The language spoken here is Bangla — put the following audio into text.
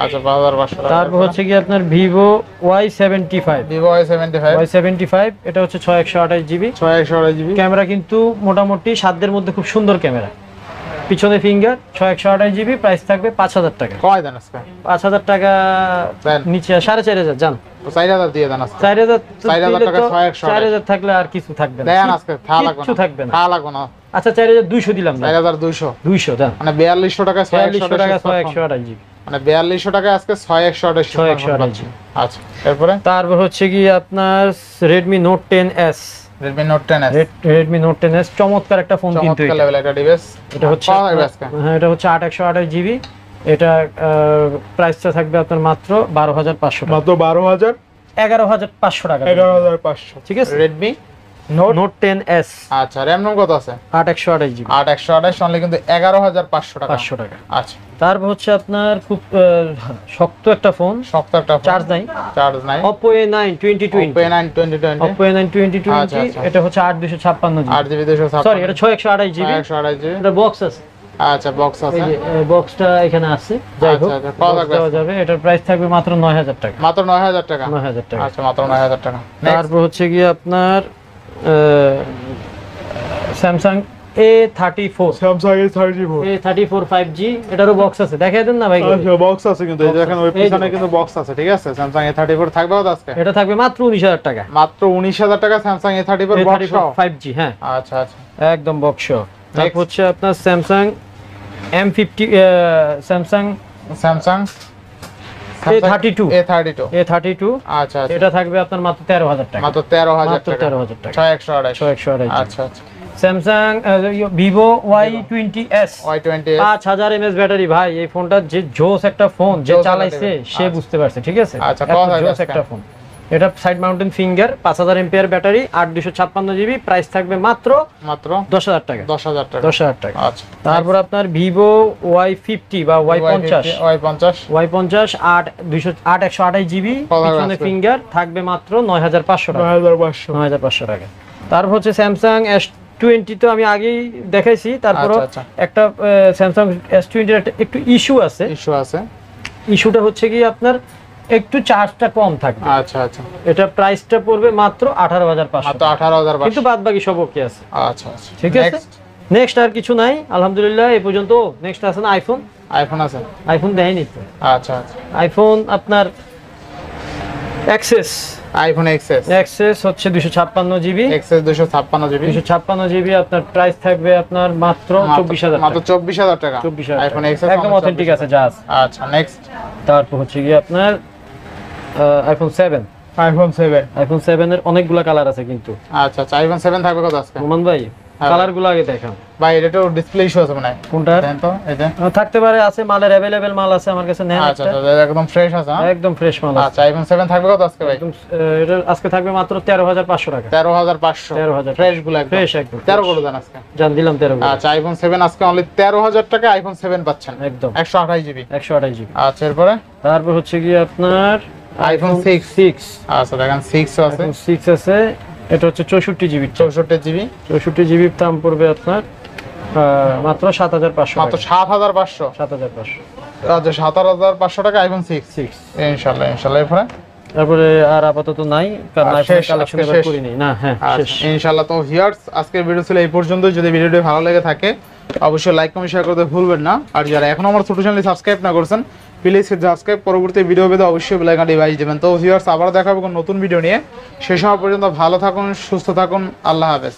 আচ্ছা 5500 টাকা। তারপর হচ্ছে কি আপনার ভিভো Y75, ভিভো Y75 এটা হচ্ছে 6128 জিবি। 6128 জিবি ক্যামেরা কিন্তু মোটামুটি সাধ্যের মধ্যে খুব সুন্দর ক্যামেরা, পিছনে ফিঙ্গার, 6128 জিবি। প্রাইস থাকবে 5000 টাকা। কয় দেন আজকে? 5000 টাকা নিচে 4500 যান। 4000 দিয়ে দেন আজকে। 4000 টাকা 4000 থাকলে আর কিছু থাকবে না। দেন আজকে কিছু থাকবে না। লাগবে না। আচ্ছা 4200 দিলাম না। 4200 দেন। মানে 4200 টাকা 4200 টাকা 6128 জিবি। মানে 4200 টাকা আজকে 6128 জিবি। আচ্ছা এরপরে তারপর হচ্ছে কি আপনার Redmi Note 10s। Redmi Note 10s Redmi Note 10s চমৎকার একটা ফোন কিন্তু চমৎকার লেভেল একটা ডিভাইস। এটা হচ্ছে হ্যাঁ, এটা হচ্ছে 8128 জিবি। এটা প্রাইসটা থাকবে আপনার মাত্র 12500 টাকা। মাত্র 12000 11500 টাকা। 11500 ঠিক আছে। Redmi Note 10s। আচ্ছা RAM ROM কত আছে? 8128 জিবি। 8128 অনলি কিন্তু 11500 টাকা। 500 টাকা। আচ্ছা তারপর হচ্ছে আপনার খুব শক্ত একটা ফোন, শক্ত একটা চার্জ নাই। Oppo A9 2020। Oppo A9 2020 এটা হচ্ছে 8256 জিবি। 8GB 256 সরি, এটা 6128 জিবি। 128 জিবি এটা বক্স আছে। আচ্ছা বক্স আছে। এই যে বক্সটা এখানে আছে। যাই হোক কত দেওয়া যাবে, এটার প্রাইস থাকবে মাত্র 9000 টাকা। মাত্র 9000 টাকা। 9000 টাকা। আচ্ছা মাত্র 9000 টাকা। তারপর হচ্ছে কি আপনার Samsung A34। Samsung A34 5G এটারও বক্স আছে, দেখাই দেন না ভাই। আচ্ছা বক্স আছে কিন্তু এই দেখেন ওই পিছনে কিন্তু বক্স আছে। ঠিক আছে Samsung A34 থাকবে কত আজকে? এটা থাকবে মাত্র 19000 টাকা। মাত্র 19000 টাকা Samsung A34 বক্স 5G। হ্যাঁ আচ্ছা আচ্ছা একদম বক্স। তারপর হচ্ছে আপনার Samsung M50 Samsung A32 আচ্ছা এটা থাকবে আপনার মাত্র 13000 টাকা। মাত্র 13000 টাকা। 13000 টাকা। 6128 আচ্ছা আচ্ছা। Samsung Vivo Y20s 5000 mAh battery. ভাই এই ফোনটা যে জোস একটা ফোন, যে চালাইছে সে বুঝতে পারছে। ঠিক আছে, আচ্ছা জোস একটা ফোন। এটা side mountain finger, 5000 mAh battery, 8256 GB. Price থাকবে মাত্র 10000 টাকা। 10000 টাকা। আচ্ছা তারপর আপনার Vivo Y50 বা Y50 128 জিবি, পিছনে ফিঙ্গার, থাকবে মাত্র 9500 টাকা। 9500 টাকা। তারপর হচ্ছে Samsung S20 তো আমি আগেই দেখাইছি। তারপর একটা Samsung S20 এর একটু ইস্যু আছে। ইস্যুটা হচ্ছে কি আপনার একটু চার্জটা কম থাকবে। আচ্ছা আচ্ছা। এটা প্রাইসটা পড়বে মাত্র 18500। মাত্র 18500 কিন্তু বাদ বাকি সব ওকে আছে। আচ্ছা আচ্ছা ঠিক আছে। নেক্সট আর কিছু নাই আলহামদুলিল্লাহ এই পর্যন্ত। নেক্সট আছে না আইফোন আছে। আইফোন দেয়নি তো। আচ্ছা আচ্ছা। আইফোন আপনার আইফোন এক্সএস হচ্ছে 256 জিবি। 256 জিবি আপনার প্রাইস থাকবে আপনার মাত্র 24000 মাত্র 24000 টাকা। 24000 আইফোন এক্সএস একদম অথেন্টিক আছে যা আছে। আচ্ছা নেক্সট। তারপর হচ্ছে কি আপনার আইফোন 7 এর অনেকগুলা কালার আছে কিন্তু। আচ্ছা আচ্ছা। আইফোন 7 থাকবে কত আজকে? রোমান ভাই কালারগুলো আগে দেখান ভাই। এটা তো ডিসপ্লে ইস্যু আছে মনে হয়। কোনটা? দেন তো এটা থাকতে পারে, আছে মালের अवेलेबल মাল আছে আমার কাছে। নেন আচ্ছা আচ্ছা একদম ফ্রেশ আছে। একদম ফ্রেশ মাল আছে। আচ্ছা আইফোন 7 থাকবে কত আজকে ভাই? এটা আজকে থাকবে মাত্র 13500 টাকা। 13500 ফ্রেশ গুলো একদম ফ্রেশ একদম। 13 করে দেন আজকে। জান দিলাম 13। আচ্ছা আইফোন 7 আজকে অনলি 13000 টাকা আইফোন 7 পাচ্ছেন একদম 128 জিবি। আচ্ছা এরপরে তারপর হচ্ছে কি আপনার আইফোন 6। আচ্ছা দেখেন 6 আছে। 6 আছে। এটা হচ্ছে 64 জিবি। দাম পড়বে আপনার মাত্র 7500। মাত্র 7500। আচ্ছা 7500 টাকা আইফোন 6 ইনশাআল্লাহ। এরপরে তারপরে আর আপাতত নাই, কারণ আইফোন কালেকশন এবার করি নাই না। হ্যাঁ শেষ ইনশাআল্লাহ। তো ভিউয়ার্স আজকের ভিডিও ছিল এই পর্যন্ত। যদি ভিডিওটি ভালো লেগে থাকে অবশ্যই লাইক কমেন্ট শেয়ার করতে ভুলবেন না। আর যারা এখনো আমার ছোট চ্যানেল সাবস্ক্রাইব না করেছেন প্লিজ সাবস্ক্রাইব, পরবর্তী ভিডিও পেতে অবশ্যই বেল আইকনটি বাজিয়ে দিবেন। তো ভিউয়ার্স আবার দেখা হবে নতুন ভিডিও নিয়ে। সেই সময় পর্যন্ত ভালো থাকুন, সুস্থ থাকুন। আল্লাহ হাফেজ।